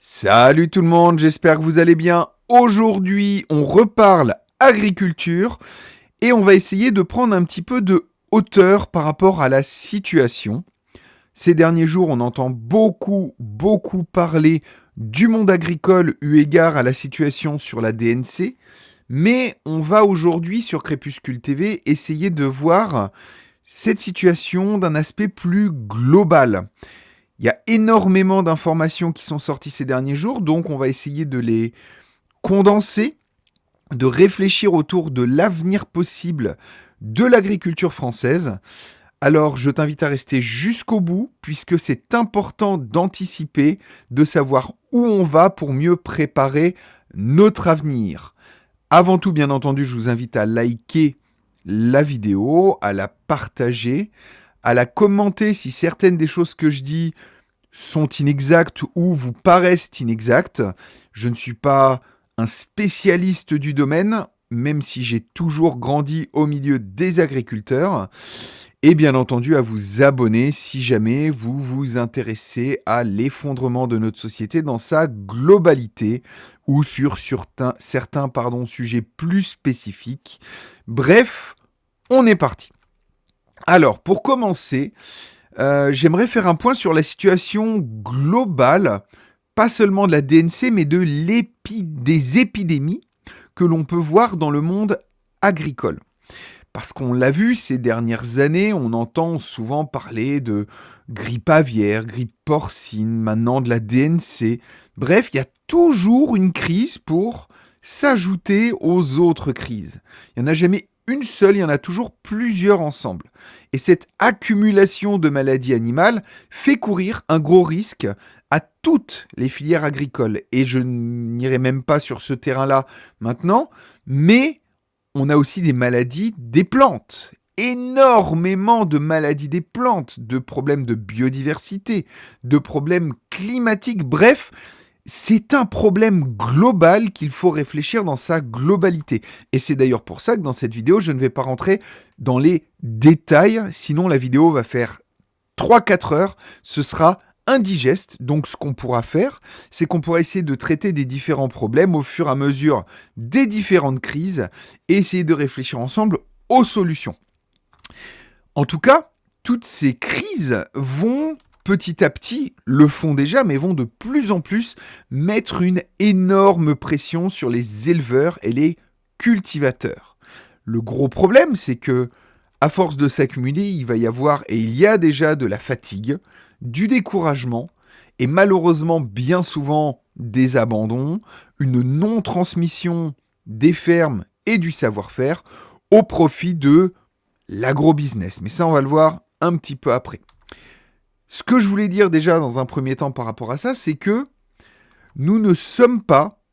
Salut tout le monde, j'espère que vous allez bien. Aujourd'hui, on reparle agriculture et on va essayer de prendre un petit peu de hauteur par rapport à la situation. Ces derniers jours, on entend beaucoup parler du monde agricole eu égard à la situation sur la DNC, mais on va aujourd'hui sur Crépuscule TV essayer de voir cette situation d'un aspect plus global. Il y a énormément d'informations qui sont sorties ces derniers jours, donc on va essayer de les condenser, de réfléchir autour de l'avenir possible de l'agriculture française. Alors je t'invite à rester jusqu'au bout, puisque c'est important d'anticiper, de savoir où on va pour mieux préparer notre avenir. Avant tout, bien entendu, je vous invite à liker la vidéo, à la partager, à la commenter si certaines des choses que je dis sont inexactes ou vous paraissent inexactes. Je ne suis pas un spécialiste du domaine, même si j'ai toujours grandi au milieu des agriculteurs. Et bien entendu à vous abonner si jamais vous vous intéressez à l'effondrement de notre société dans sa globalité ou sur certains sujets plus spécifiques. Bref, on est parti. Alors, pour commencer, j'aimerais faire un point sur la situation globale, pas seulement de la DNC, mais des épidémies que l'on peut voir dans le monde agricole. Parce qu'on l'a vu ces dernières années, on entend souvent parler de grippe aviaire, grippe porcine, maintenant de la DNC. Bref, il y a toujours une crise pour s'ajouter aux autres crises. Il n'y en a jamais une seule, il y en a toujours plusieurs ensemble. Et cette accumulation de maladies animales fait courir un gros risque à toutes les filières agricoles. Et je n'irai même pas sur ce terrain-là maintenant, mais on a aussi des maladies des plantes. Énormément de maladies des plantes, de problèmes de biodiversité, de problèmes climatiques. Bref, c'est un problème global qu'il faut réfléchir dans sa globalité. Et c'est d'ailleurs pour ça que dans cette vidéo, je ne vais pas rentrer dans les détails, sinon la vidéo va faire 3-4 heures, ce sera indigeste. Donc ce qu'on pourra faire, c'est qu'on pourra essayer de traiter des différents problèmes au fur et à mesure des différentes crises et essayer de réfléchir ensemble aux solutions. En tout cas, toutes ces crises vont petit à petit, le font déjà, mais vont de plus en plus mettre une énorme pression sur les éleveurs et les cultivateurs. Le gros problème, c'est que, à force de s'accumuler, il va y avoir, et il y a déjà de la fatigue, du découragement, et malheureusement bien souvent des abandons, une non-transmission des fermes et du savoir-faire au profit de l'agrobusiness. Mais ça, on va le voir un petit peu après. Ce que je voulais dire déjà dans un premier temps par rapport à ça, c'est que nous ne sommes pas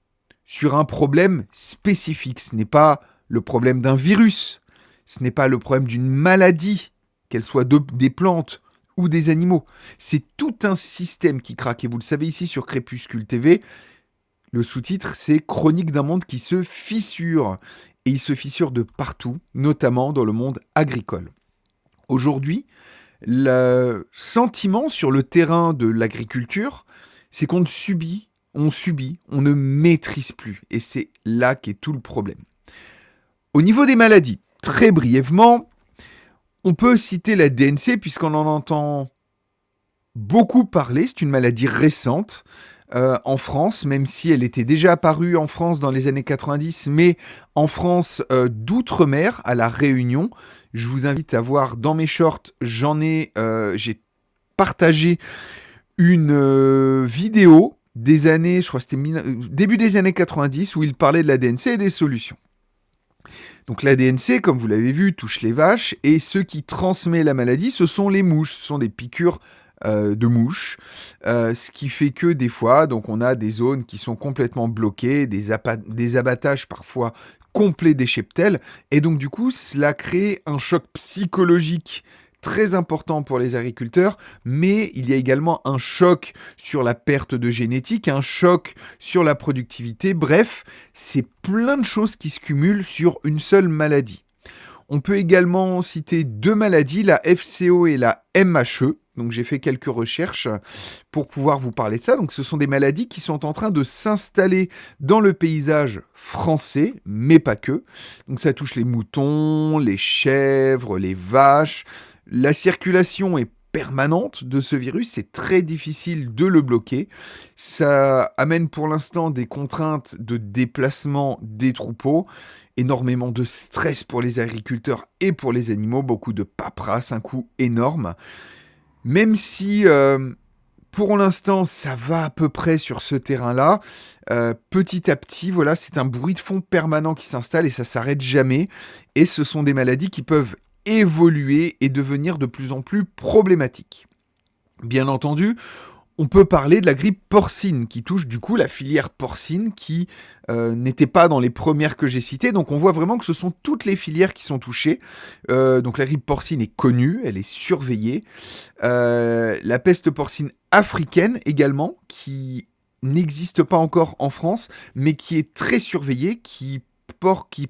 sur un problème spécifique. Ce n'est pas le problème d'un virus, ce n'est pas le problème d'une maladie, qu'elle soit des plantes ou des animaux. C'est tout un système qui craque. Et vous le savez ici sur Crépuscule TV, le sous-titre c'est Chronique d'un monde qui se fissure. Et il se fissure de partout, notamment dans le monde agricole. Aujourd'hui, le sentiment sur le terrain de l'agriculture, c'est qu'on subit, on ne maîtrise plus. Et c'est là qu'est tout le problème. Au niveau des maladies, très brièvement, on peut citer la DNC puisqu'on en entend beaucoup parler. C'est une maladie récente en France, même si elle était déjà apparue en France dans les années 90, mais en France d'outre-mer, à La Réunion. Je vous invite à voir dans mes shorts, j'ai partagé une vidéo des années, je crois que c'était début des années 90, où il parlait de la DNC et des solutions. Donc la DNC, comme vous l'avez vu, touche les vaches, et ce qui transmet la maladie, ce sont les mouches, ce sont des piqûres de mouches, ce qui fait que des fois, donc on a des zones qui sont complètement bloquées, des abattages parfois complets des cheptels, et donc du coup, cela crée un choc psychologique très important pour les agriculteurs, mais il y a également un choc sur la perte de génétique, un choc sur la productivité, bref, c'est plein de choses qui se cumulent sur une seule maladie. On peut également citer deux maladies, la FCO et la MHE. donc j'ai fait quelques recherches pour pouvoir vous parler de ça. Donc ce sont des maladies qui sont en train de s'installer dans le paysage français, mais pas que. Donc ça touche les moutons, les chèvres, les vaches. La circulation est permanente de ce virus, c'est très difficile de le bloquer. Ça amène pour l'instant des contraintes de déplacement des troupeaux, énormément de stress pour les agriculteurs et pour les animaux, beaucoup de paperasse, un coût énorme. Même si pour l'instant ça va à peu près sur ce terrain-là, petit à petit, voilà, c'est un bruit de fond permanent qui s'installe et ça s'arrête jamais. Et ce sont des maladies qui peuvent évoluer et devenir de plus en plus problématiques. Bien entendu, on peut parler de la grippe porcine qui touche du coup la filière porcine qui n'était pas dans les premières que j'ai citées. Donc on voit vraiment que ce sont toutes les filières qui sont touchées. Donc la grippe porcine est connue, elle est surveillée. La peste porcine africaine également, qui n'existe pas encore en France, mais qui est très surveillée, qui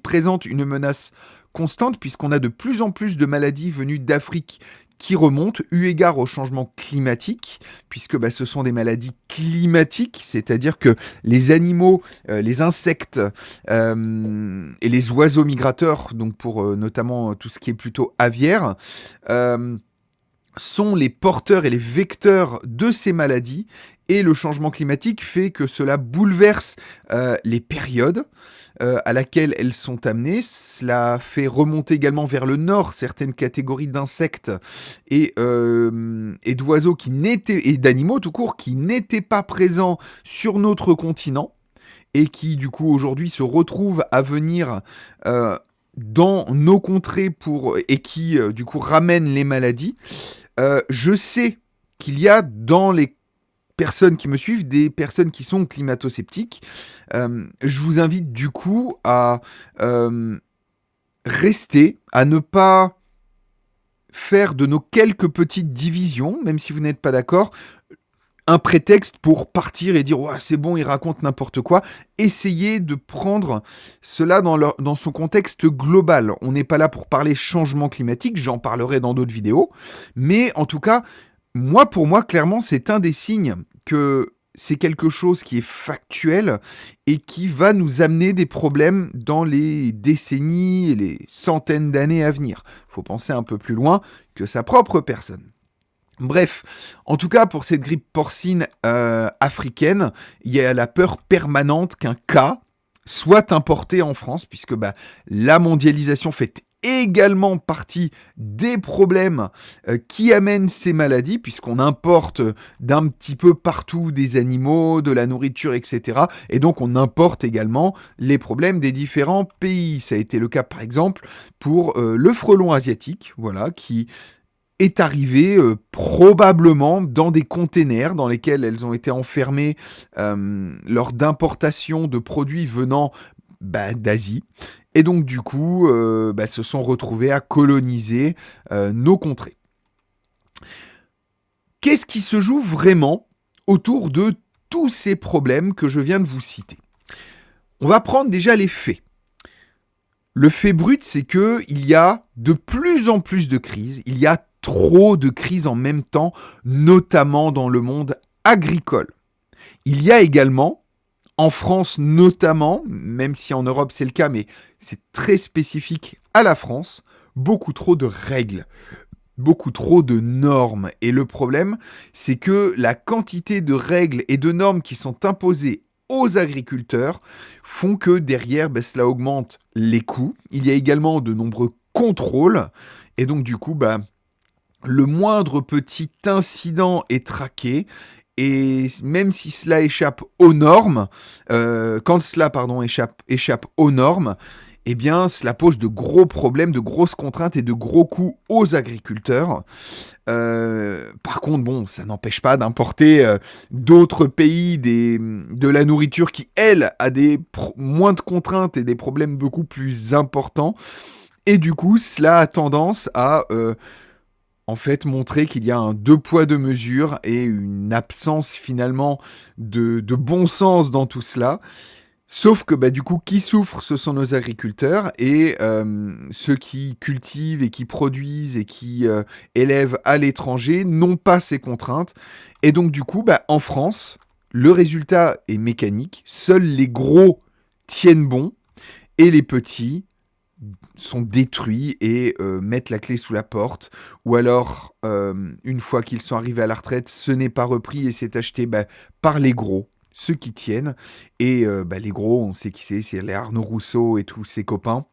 présente une menace constante, puisqu'on a de plus en plus de maladies venues d'Afrique qui remontent, eu égard au changement climatique, puisque ce sont des maladies climatiques, c'est-à-dire que les animaux, les insectes et les oiseaux migrateurs, donc pour notamment tout ce qui est plutôt aviaire, sont les porteurs et les vecteurs de ces maladies, et le changement climatique fait que cela bouleverse les périodes à laquelle elles sont amenées. Cela fait remonter également vers le nord certaines catégories d'insectes et d'oiseaux et d'animaux tout court qui n'étaient pas présents sur notre continent et qui du coup aujourd'hui se retrouvent à venir dans nos contrées et qui du coup ramènent les maladies. Je sais qu'il y a dans les personnes qui me suivent, des personnes qui sont climato-sceptiques. Je vous invite du coup à rester, à ne pas faire de nos quelques petites divisions, même si vous n'êtes pas d'accord, un prétexte pour partir et dire « c'est bon, il raconte n'importe quoi ». Essayez de prendre cela dans son contexte global. On n'est pas là pour parler changement climatique, j'en parlerai dans d'autres vidéos, mais en tout cas, pour moi, clairement, c'est un des signes que c'est quelque chose qui est factuel et qui va nous amener des problèmes dans les décennies et les centaines d'années à venir. Il faut penser un peu plus loin que sa propre personne. Bref, en tout cas, pour cette grippe porcine africaine, il y a la peur permanente qu'un cas soit importé en France, puisque la mondialisation fait également partie des problèmes qui amènent ces maladies, puisqu'on importe d'un petit peu partout des animaux, de la nourriture, etc. Et donc on importe également les problèmes des différents pays. Ça a été le cas par exemple pour le frelon asiatique, voilà, qui est arrivé probablement dans des containers dans lesquels elles ont été enfermées lors d'importation de produits venant d'Asie. Et donc du coup, se sont retrouvés à coloniser nos contrées. Qu'est-ce qui se joue vraiment autour de tous ces problèmes que je viens de vous citer ? On va prendre déjà les faits. Le fait brut, c'est qu'il y a de plus en plus de crises, il y a trop de crises en même temps, notamment dans le monde agricole. Il y a également, en France notamment, même si en Europe c'est le cas, mais c'est très spécifique à la France, beaucoup trop de règles, beaucoup trop de normes. Et le problème, c'est que la quantité de règles et de normes qui sont imposées aux agriculteurs font que derrière, cela augmente les coûts. Il y a également de nombreux contrôles. Et donc du coup, le moindre petit incident est traqué. Et même si cela échappe aux normes, quand cela échappe aux normes, eh bien, cela pose de gros problèmes, de grosses contraintes et de gros coûts aux agriculteurs. Par contre, ça n'empêche pas d'importer d'autres pays de la nourriture qui, elle, a moins de contraintes et des problèmes beaucoup plus importants. Et du coup, cela a tendance à montrer qu'il y a un deux poids deux mesures et une absence finalement de bon sens dans tout cela. Sauf que du coup, qui souffrent, ce sont nos agriculteurs et ceux qui cultivent et qui produisent et qui élèvent à l'étranger n'ont pas ces contraintes. Et donc du coup, en France, le résultat est mécanique. Seuls les gros tiennent bon et les petits sont détruits et mettent la clé sous la porte. Ou alors, une fois qu'ils sont arrivés à la retraite, ce n'est pas repris et c'est acheté par les gros, ceux qui tiennent. Et les gros, on sait qui c'est les Arnaud Rousseau et tous ses copains,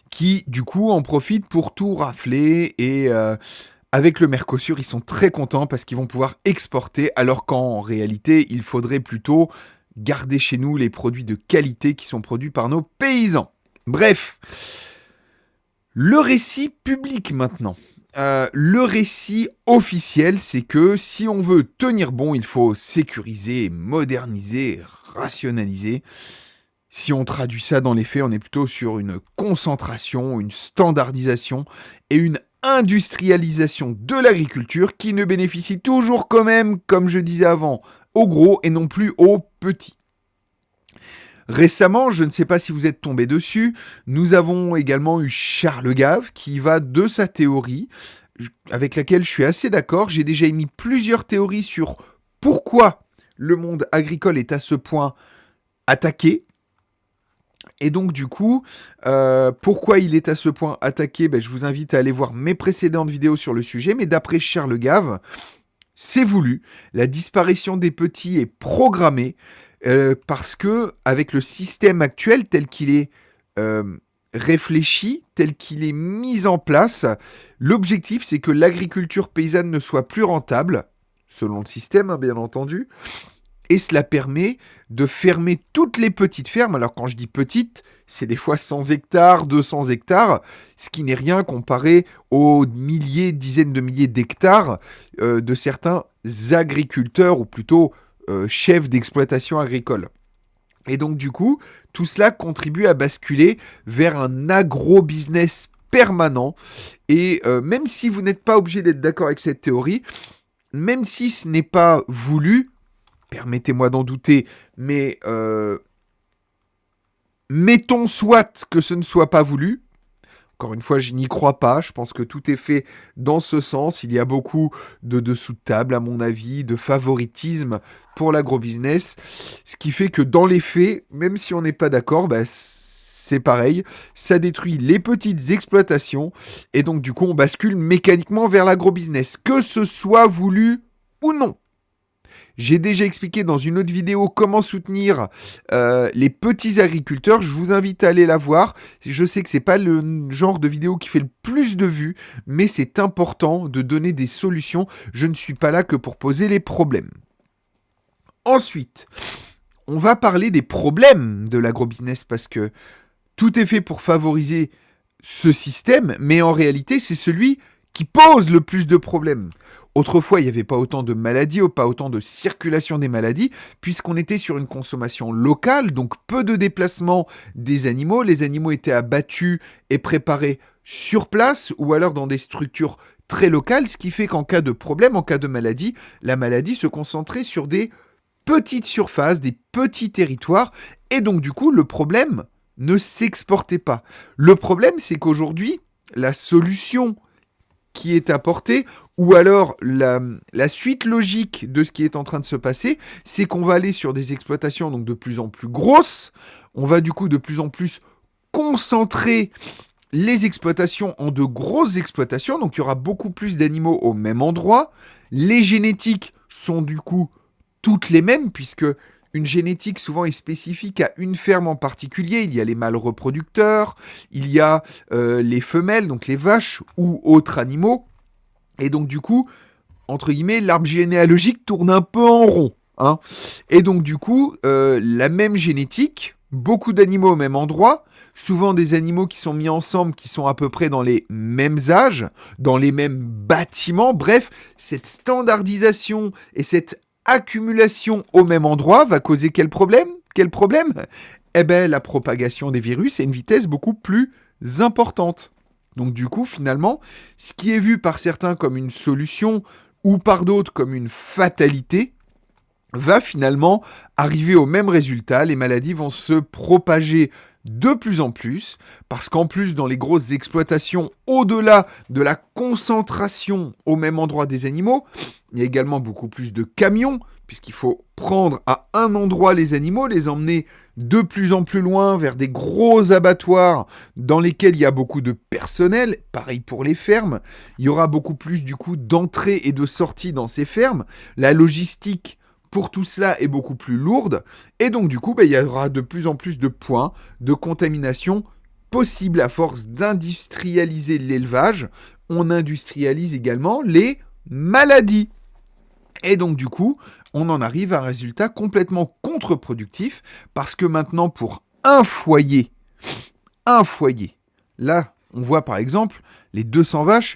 qui du coup en profitent pour tout rafler. Et avec le Mercosur, ils sont très contents parce qu'ils vont pouvoir exporter, alors qu'en réalité, il faudrait plutôt garder chez nous les produits de qualité qui sont produits par nos paysans. Bref, le récit public maintenant. Le récit officiel, c'est que si on veut tenir bon, il faut sécuriser, moderniser, rationaliser. Si on traduit ça dans les faits, on est plutôt sur une concentration, une standardisation et une industrialisation de l'agriculture qui ne bénéficie toujours quand même, comme je disais avant, aux gros et non plus aux petits. Récemment, je ne sais pas si vous êtes tombé dessus, nous avons également eu Charles Gave qui va de sa théorie, avec laquelle je suis assez d'accord. J'ai déjà émis plusieurs théories sur pourquoi le monde agricole est à ce point attaqué. Et donc du coup, pourquoi il est à ce point attaqué, je vous invite à aller voir mes précédentes vidéos sur le sujet. Mais d'après Charles Gave, c'est voulu. La disparition des petits est programmée. Parce que avec le système actuel tel qu'il est réfléchi, tel qu'il est mis en place, l'objectif c'est que l'agriculture paysanne ne soit plus rentable, selon le système bien entendu, et cela permet de fermer toutes les petites fermes. Alors quand je dis petites, c'est des fois 100 hectares, 200 hectares, ce qui n'est rien comparé aux milliers, dizaines de milliers d'hectares de certains agriculteurs, ou plutôt chef d'exploitation agricole. Et donc du coup, tout cela contribue à basculer vers un agro-business permanent. Et même si vous n'êtes pas obligé d'être d'accord avec cette théorie, même si ce n'est pas voulu, permettez-moi d'en douter, mais mettons soit que ce ne soit pas voulu. Encore une fois, je n'y crois pas. Je pense que tout est fait dans ce sens. Il y a beaucoup de dessous de table, à mon avis, de favoritisme pour l'agrobusiness. Ce qui fait que dans les faits, même si on n'est pas d'accord, c'est pareil. Ça détruit les petites exploitations. Et donc, du coup, on bascule mécaniquement vers l'agrobusiness. Que ce soit voulu ou non. J'ai déjà expliqué dans une autre vidéo comment soutenir les petits agriculteurs. Je vous invite à aller la voir. Je sais que c'est pas le genre de vidéo qui fait le plus de vues, mais c'est important de donner des solutions. Je ne suis pas là que pour poser les problèmes. Ensuite, on va parler des problèmes de l'agrobusiness parce que tout est fait pour favoriser ce système, mais en réalité, c'est celui qui pose le plus de problèmes. Autrefois, il n'y avait pas autant de maladies, pas autant de circulation des maladies, puisqu'on était sur une consommation locale, donc peu de déplacement des animaux. Les animaux étaient abattus et préparés sur place, ou alors dans des structures très locales, ce qui fait qu'en cas de problème, en cas de maladie, la maladie se concentrait sur des petites surfaces, des petits territoires, et donc du coup, le problème ne s'exportait pas. Le problème, c'est qu'aujourd'hui, la solution qui est apportée, ou alors la suite logique de ce qui est en train de se passer, c'est qu'on va aller sur des exploitations donc de plus en plus grosses, on va du coup de plus en plus concentrer les exploitations en de grosses exploitations, donc il y aura beaucoup plus d'animaux au même endroit, les génétiques sont du coup toutes les mêmes, puisque une génétique souvent est spécifique à une ferme en particulier. Il y a les mâles reproducteurs, il y a les femelles, donc les vaches ou autres animaux. Et donc du coup, entre guillemets, l'arbre généalogique tourne un peu en rond. Hein. Et donc du coup, la même génétique, beaucoup d'animaux au même endroit, souvent des animaux qui sont mis ensemble, qui sont à peu près dans les mêmes âges, dans les mêmes bâtiments. Bref, cette standardisation et cette accumulation au même endroit va causer quel problème ? Quel problème ? Eh bien, la propagation des virus à une vitesse beaucoup plus importante. Donc du coup, finalement, ce qui est vu par certains comme une solution ou par d'autres comme une fatalité, va finalement arriver au même résultat. Les maladies vont se propager de plus en plus, parce qu'en plus, dans les grosses exploitations, au-delà de la concentration au même endroit des animaux, il y a également beaucoup plus de camions, puisqu'il faut prendre à un endroit les animaux, les emmener de plus en plus loin vers des gros abattoirs dans lesquels il y a beaucoup de personnel, pareil pour les fermes, il y aura beaucoup plus du coup d'entrées et de sorties dans ces fermes, la logistique pour tout cela est beaucoup plus lourde, et donc du coup, il y aura de plus en plus de points de contamination possibles à force d'industrialiser l'élevage. On industrialise également les maladies. Et donc du coup, on en arrive à un résultat complètement contre-productif, parce que maintenant, pour un foyer, là, on voit par exemple les 200 vaches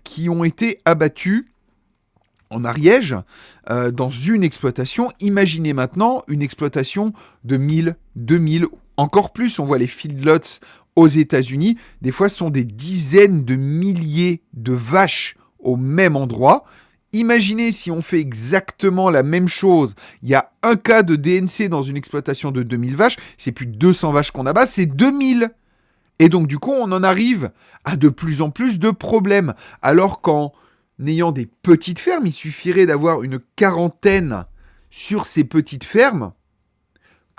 qui ont été abattues en Ariège, dans une exploitation. Imaginez maintenant une exploitation de 1000, 2000, encore plus. On voit les feedlots aux États-Unis. Des fois, ce sont des dizaines de milliers de vaches au même endroit. Imaginez si on fait exactement la même chose. Il y a un cas de DNC dans une exploitation de 2000 vaches. C'est plus 200 vaches qu'on abat, c'est 2000. Et donc, du coup, on en arrive à de plus en plus de problèmes. Alors qu'en n'ayant des petites fermes, il suffirait d'avoir une quarantaine sur ces petites fermes,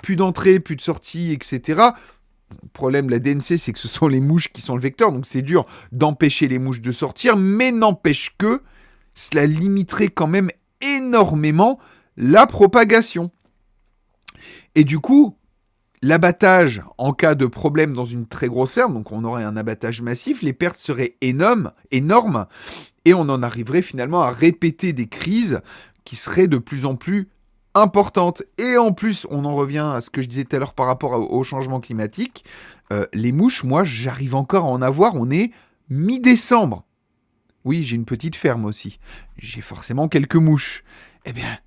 plus d'entrée, plus de sortie, etc. Le problème de la DNC, c'est que ce sont les mouches qui sont le vecteur, donc c'est dur d'empêcher les mouches de sortir, mais n'empêche que cela limiterait quand même énormément la propagation. Et du coup, l'abattage en cas de problème dans une très grosse ferme, donc on aurait un abattage massif, les pertes seraient énormes, et on en arriverait finalement à répéter des crises qui seraient de plus en plus importantes. Et en plus, on en revient à ce que je disais tout à l'heure par rapport au changement climatique. Les mouches, moi, j'arrive encore à en avoir, on est mi-décembre. Oui, j'ai une petite ferme aussi. J'ai forcément quelques mouches. Eh bien,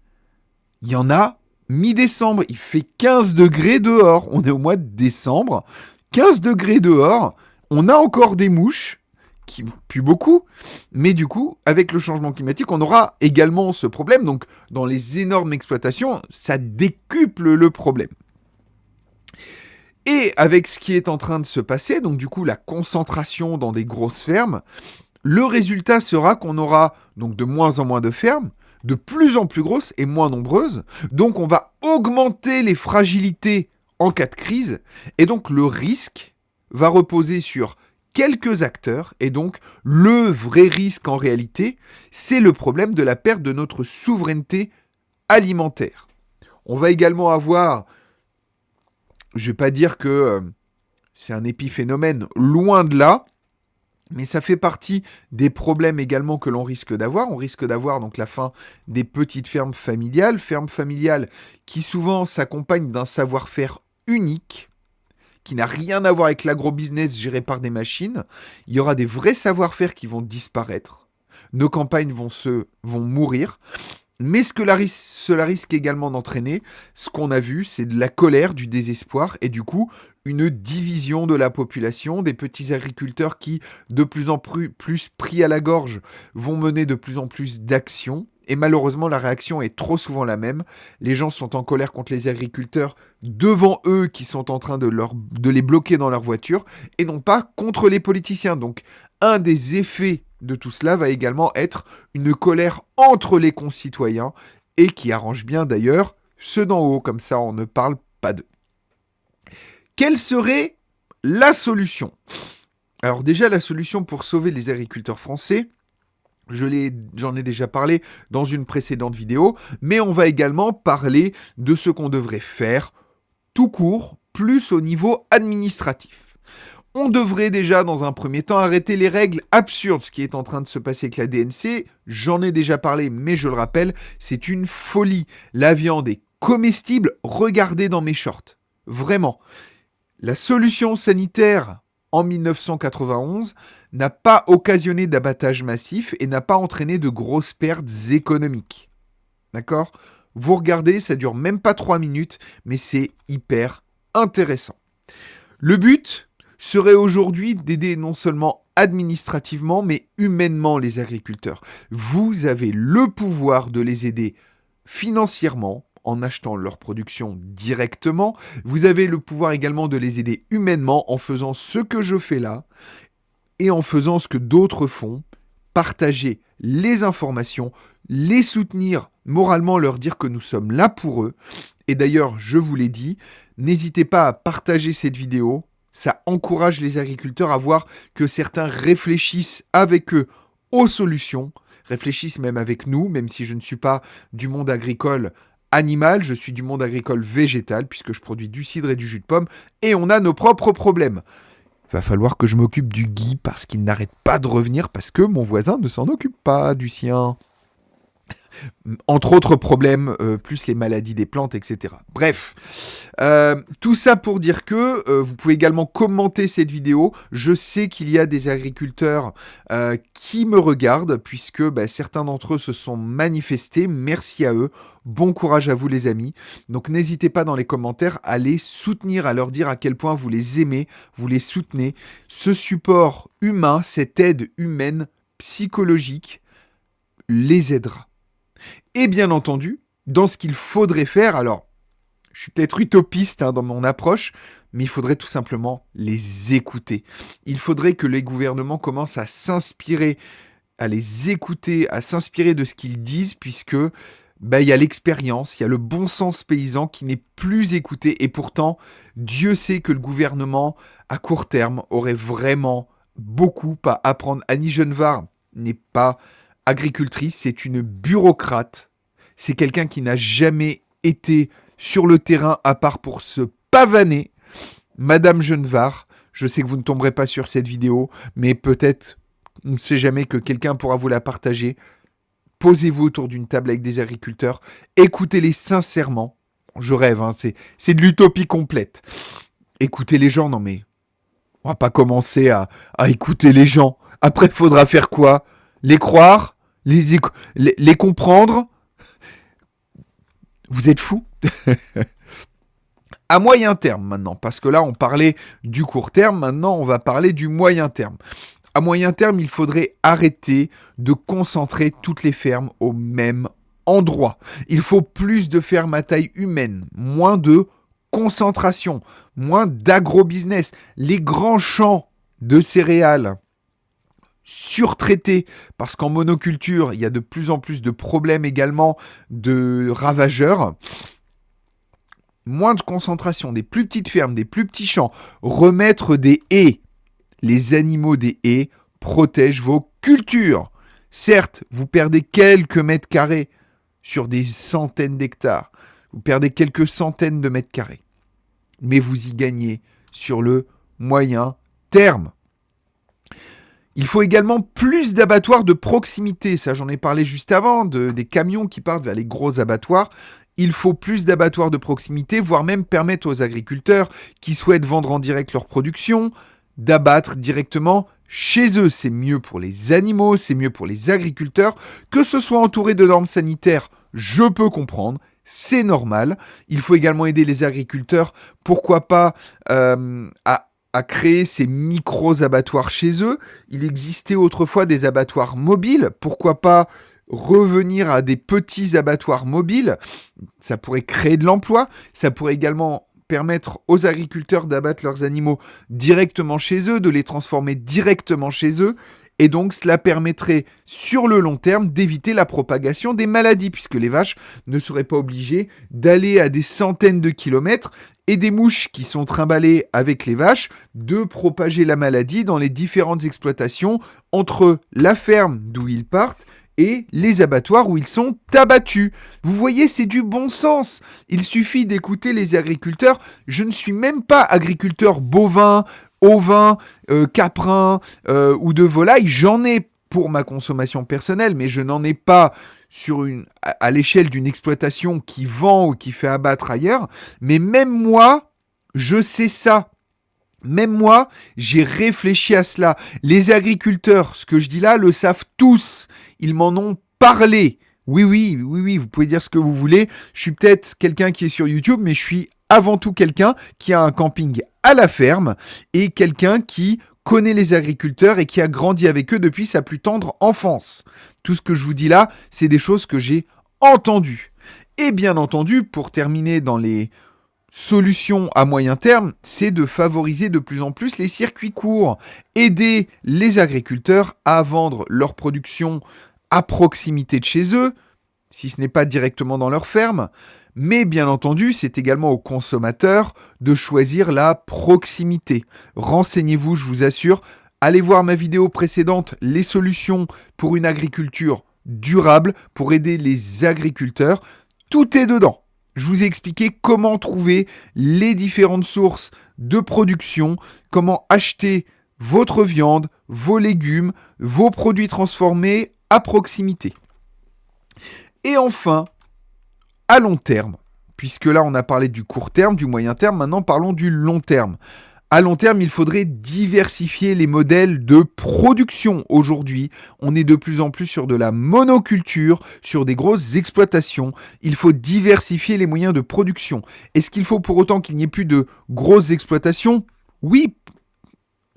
il y en a mi-décembre. Il fait 15 degrés dehors. On est au mois de décembre. 15 degrés dehors. On a encore des mouches. Qui puent beaucoup, mais du coup, avec le changement climatique, on aura également ce problème. Donc, dans les énormes exploitations, ça décuple le problème. Et avec ce qui est en train de se passer, donc du coup, la concentration dans des grosses fermes, le résultat sera qu'on aura donc de moins en moins de fermes, de plus en plus grosses et moins nombreuses. Donc, on va augmenter les fragilités en cas de crise, et donc le risque va reposer sur quelques acteurs, et donc le vrai risque en réalité, c'est le problème de la perte de notre souveraineté alimentaire. On va également avoir, je ne vais pas dire que c'est un épiphénomène, loin de là, mais ça fait partie des problèmes également que l'on risque d'avoir. On risque d'avoir donc la fin des petites fermes familiales qui souvent s'accompagnent d'un savoir-faire unique, qui n'a rien à voir avec l'agro-business géré par des machines. Il y aura des vrais savoir-faire qui vont disparaître. Nos campagnes vont mourir. Mais cela risque également d'entraîner, ce qu'on a vu, c'est de la colère, du désespoir, et du coup, une division de la population, des petits agriculteurs qui, de plus en plus pris à la gorge, vont mener de plus en plus d'actions. Et malheureusement, la réaction est trop souvent la même. Les gens sont en colère contre les agriculteurs devant eux qui sont en train de les bloquer dans leur voiture, et non pas contre les politiciens. Donc, un des effets de tout cela va également être une colère entre les concitoyens, et qui arrange bien d'ailleurs ceux d'en haut, comme ça on ne parle pas d'eux. Quelle serait la solution ? Alors déjà, la solution pour sauver les agriculteurs français, j'en ai déjà parlé dans une précédente vidéo, mais on va également parler de ce qu'on devrait faire tout court, plus au niveau administratif. On devrait déjà, dans un premier temps, arrêter les règles absurdes, ce qui est en train de se passer avec la DNC. J'en ai déjà parlé, mais je le rappelle, c'est une folie. La viande est comestible, regardez dans mes shorts. Vraiment. La solution sanitaire en 1991 n'a pas occasionné d'abattage massif et n'a pas entraîné de grosses pertes économiques. D'accord ? Vous regardez, ça dure même pas 3 minutes, mais c'est hyper intéressant. Le but serait aujourd'hui d'aider non seulement administrativement, mais humainement les agriculteurs. Vous avez le pouvoir de les aider financièrement en achetant leur production directement. Vous avez le pouvoir également de les aider humainement en faisant ce que je fais là et en faisant ce que d'autres font, partager les informations, les soutenir moralement, leur dire que nous sommes là pour eux. Et d'ailleurs, je vous l'ai dit, n'hésitez pas à partager cette vidéo. Ça encourage les agriculteurs à voir que certains réfléchissent avec eux aux solutions, réfléchissent même avec nous, même si je ne suis pas du monde agricole animal, je suis du monde agricole végétal, puisque je produis du cidre et du jus de pomme, et on a nos propres problèmes. Va falloir que je m'occupe du Guy, parce qu'il n'arrête pas de revenir, parce que mon voisin ne s'en occupe pas du sien. Entre autres problèmes, plus les maladies des plantes, etc. Bref, tout ça pour dire que vous pouvez également commenter cette vidéo. Je sais qu'il y a des agriculteurs qui me regardent, puisque certains d'entre eux se sont manifestés. Merci à eux. Bon courage à vous les amis. Donc n'hésitez pas dans les commentaires à les soutenir, à leur dire à quel point vous les aimez, vous les soutenez. Ce support humain, cette aide humaine, psychologique, les aidera. Et bien entendu, dans ce qu'il faudrait faire, alors, je suis peut-être utopiste dans mon approche, mais il faudrait tout simplement les écouter. Il faudrait que les gouvernements commencent à s'inspirer, à les écouter, à s'inspirer de ce qu'ils disent, puisque il y a l'expérience, il y a le bon sens paysan qui n'est plus écouté. Et pourtant, Dieu sait que le gouvernement, à court terme, aurait vraiment beaucoup à apprendre. Annie Genevard n'est pas agricultrice, c'est une bureaucrate. C'est quelqu'un qui n'a jamais été sur le terrain à part pour se pavaner. Madame Genevard, je sais que vous ne tomberez pas sur cette vidéo, mais peut-être, on ne sait jamais que quelqu'un pourra vous la partager. Posez-vous autour d'une table avec des agriculteurs, écoutez-les sincèrement. Je rêve, c'est de l'utopie complète. Écoutez les gens, non mais, on va pas commencer à écouter les gens. Après, il faudra faire quoi ? Les croire, les comprendre. Vous êtes fous. À moyen terme maintenant, parce que là on parlait du court terme, maintenant on va parler du moyen terme. À moyen terme, il faudrait arrêter de concentrer toutes les fermes au même endroit. Il faut plus de fermes à taille humaine, moins de concentration, moins d'agro-business. Les grands champs de céréales surtraités, parce qu'en monoculture, il y a de plus en plus de problèmes également de ravageurs. Moins de concentration, des plus petites fermes, des plus petits champs, remettre des haies. Les animaux des haies protègent vos cultures. Certes, vous perdez quelques mètres carrés sur des centaines d'hectares. Vous perdez quelques centaines de mètres carrés. Mais vous y gagnez sur le moyen terme. Il faut également plus d'abattoirs de proximité. Ça, j'en ai parlé juste avant, des camions qui partent vers les gros abattoirs. Il faut plus d'abattoirs de proximité, voire même permettre aux agriculteurs qui souhaitent vendre en direct leur production d'abattre directement chez eux. C'est mieux pour les animaux, c'est mieux pour les agriculteurs. Que ce soit entouré de normes sanitaires, je peux comprendre. C'est normal. Il faut également aider les agriculteurs, pourquoi pas, à créer ces micros-abattoirs chez eux. Il existait autrefois des abattoirs mobiles. Pourquoi pas revenir à des petits abattoirs mobiles ? Ça pourrait créer de l'emploi. Ça pourrait également permettre aux agriculteurs d'abattre leurs animaux directement chez eux, de les transformer directement chez eux. Et donc, cela permettrait, sur le long terme, d'éviter la propagation des maladies, puisque les vaches ne seraient pas obligées d'aller à des centaines de kilomètres et des mouches qui sont trimballées avec les vaches, de propager la maladie dans les différentes exploitations entre la ferme d'où ils partent et les abattoirs où ils sont abattus. Vous voyez, c'est du bon sens. Il suffit d'écouter les agriculteurs. Je ne suis même pas agriculteur bovin, ovin, caprin ou de volaille. J'en ai pour ma consommation personnelle, mais je n'en ai pas à l'échelle d'une exploitation qui vend ou qui fait abattre ailleurs. Mais même moi, je sais ça. Même moi, j'ai réfléchi à cela. Les agriculteurs, ce que je dis là, le savent tous. Ils m'en ont parlé. Oui, vous pouvez dire ce que vous voulez. Je suis peut-être quelqu'un qui est sur YouTube, mais je suis avant tout quelqu'un qui a un camping à la ferme et quelqu'un qui connaît les agriculteurs et qui a grandi avec eux depuis sa plus tendre enfance. Tout ce que je vous dis là, c'est des choses que j'ai entendues. Et bien entendu, pour terminer dans les solutions à moyen terme, c'est de favoriser de plus en plus les circuits courts, aider les agriculteurs à vendre leur production à proximité de chez eux, si ce n'est pas directement dans leur ferme, mais bien entendu, c'est également aux consommateurs de choisir la proximité. Renseignez-vous, je vous assure, allez voir ma vidéo précédente, les solutions pour une agriculture durable, pour aider les agriculteurs, tout est dedans. Je vous ai expliqué comment trouver les différentes sources de production, comment acheter votre viande, vos légumes, vos produits transformés à proximité. Et enfin, à long terme, puisque là on a parlé du court terme, du moyen terme, maintenant parlons du long terme. À long terme, il faudrait diversifier les modèles de production. Aujourd'hui, on est de plus en plus sur de la monoculture, sur des grosses exploitations. Il faut diversifier les moyens de production. Est-ce qu'il faut pour autant qu'il n'y ait plus de grosses exploitations ? Oui,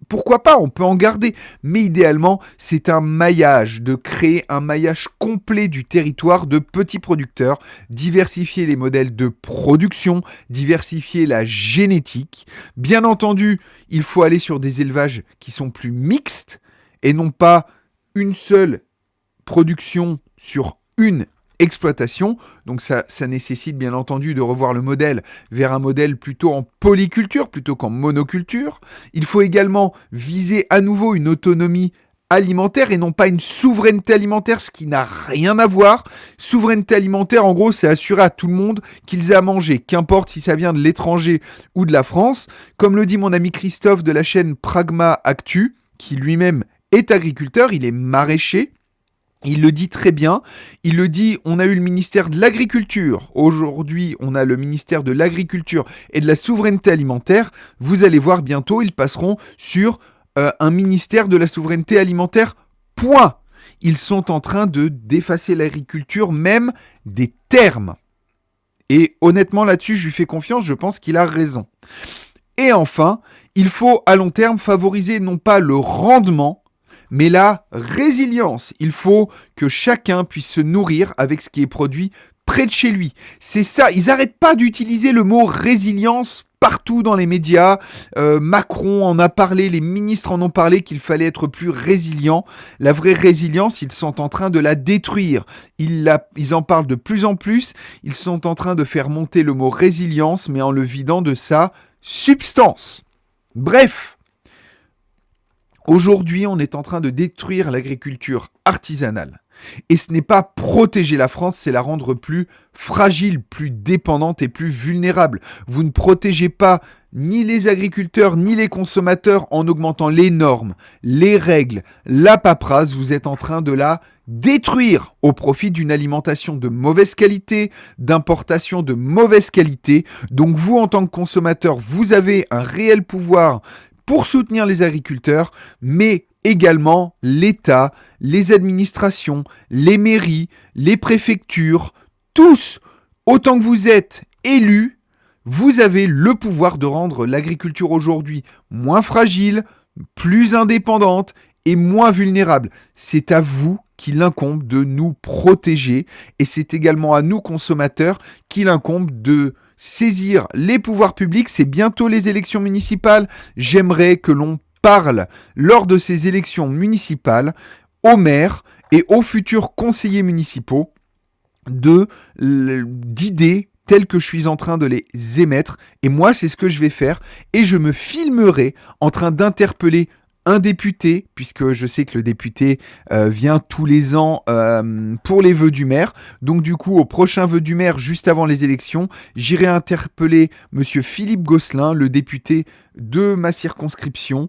pourquoi pas, on peut en garder. Mais idéalement, c'est un maillage, de créer un maillage complet du territoire de petits producteurs, diversifier les modèles de production, diversifier la génétique. Bien entendu, il faut aller sur des élevages qui sont plus mixtes et non pas une seule production sur une exploitation. Donc ça nécessite bien entendu de revoir le modèle vers un modèle plutôt en polyculture plutôt qu'en monoculture. Il faut également viser à nouveau une autonomie alimentaire et non pas une souveraineté alimentaire, ce qui n'a rien à voir. Souveraineté alimentaire, en gros, c'est assurer à tout le monde qu'ils aient à manger, qu'importe si ça vient de l'étranger ou de la France. Comme le dit mon ami Christophe de la chaîne Pragma Actu, qui lui-même est agriculteur, il est maraîcher. Il le dit très bien, il le dit, on a eu le ministère de l'Agriculture, aujourd'hui on a le ministère de l'Agriculture et de la Souveraineté Alimentaire, vous allez voir bientôt, ils passeront sur un ministère de la Souveraineté Alimentaire, point. Ils sont en train de d'effacer l'agriculture, même des termes. Et honnêtement là-dessus, je lui fais confiance, je pense qu'il a raison. Et enfin, il faut à long terme favoriser non pas le rendement, mais la résilience. Il faut que chacun puisse se nourrir avec ce qui est produit près de chez lui. C'est ça, ils n'arrêtent pas d'utiliser le mot résilience partout dans les médias. Macron en a parlé, les ministres en ont parlé qu'il fallait être plus résilient. La vraie résilience, ils sont en train de la détruire. Ils en parlent de plus en plus. Ils sont en train de faire monter le mot résilience, mais en le vidant de sa substance. Bref. Aujourd'hui, on est en train de détruire l'agriculture artisanale. Et ce n'est pas protéger la France, c'est la rendre plus fragile, plus dépendante et plus vulnérable. Vous ne protégez pas ni les agriculteurs ni les consommateurs en augmentant les normes, les règles, la paperasse. Vous êtes en train de la détruire au profit d'une alimentation de mauvaise qualité, d'importation de mauvaise qualité. Donc vous, en tant que consommateur, vous avez un réel pouvoir pour soutenir les agriculteurs, mais également l'État, les administrations, les mairies, les préfectures, tous, autant que vous êtes élus, vous avez le pouvoir de rendre l'agriculture aujourd'hui moins fragile, plus indépendante et moins vulnérable. C'est à vous qu'il incombe de nous protéger et c'est également à nous consommateurs qu'il incombe de saisir les pouvoirs publics. C'est bientôt les élections municipales. J'aimerais que l'on parle lors de ces élections municipales aux maires et aux futurs conseillers municipaux d'idées telles que je suis en train de les émettre. Et moi, c'est ce que je vais faire. Et je me filmerai en train d'interpeller un député, puisque je sais que le député vient tous les ans pour les vœux du maire. Donc du coup, au prochain vœu du maire, juste avant les élections, j'irai interpeller monsieur Philippe Gosselin, le député de ma circonscription,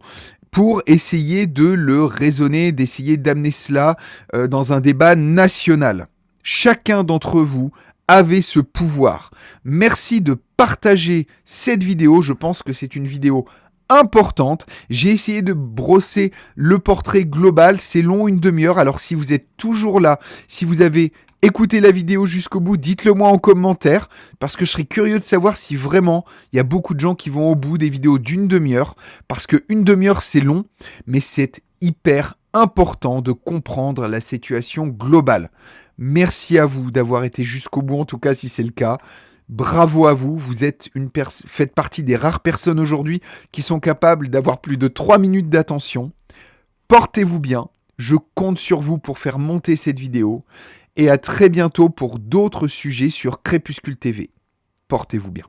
pour essayer de le raisonner, d'essayer d'amener cela dans un débat national. Chacun d'entre vous avez ce pouvoir. Merci de partager cette vidéo. Je pense que c'est une vidéo importante. J'ai essayé de brosser le portrait global. C'est long, une demi-heure. Alors si vous êtes toujours là, si vous avez écouté la vidéo jusqu'au bout, dites-le moi en commentaire, parce que je serais curieux de savoir si vraiment il y a beaucoup de gens qui vont au bout des vidéos d'une demi-heure, parce que une demi-heure c'est long, mais c'est hyper important de comprendre la situation globale. Merci à vous d'avoir été jusqu'au bout, en tout cas si c'est le cas. Bravo à vous, vous êtes faites partie des rares personnes aujourd'hui qui sont capables d'avoir plus de 3 minutes d'attention. Portez-vous bien, je compte sur vous pour faire monter cette vidéo et à très bientôt pour d'autres sujets sur Crépuscule TV. Portez-vous bien.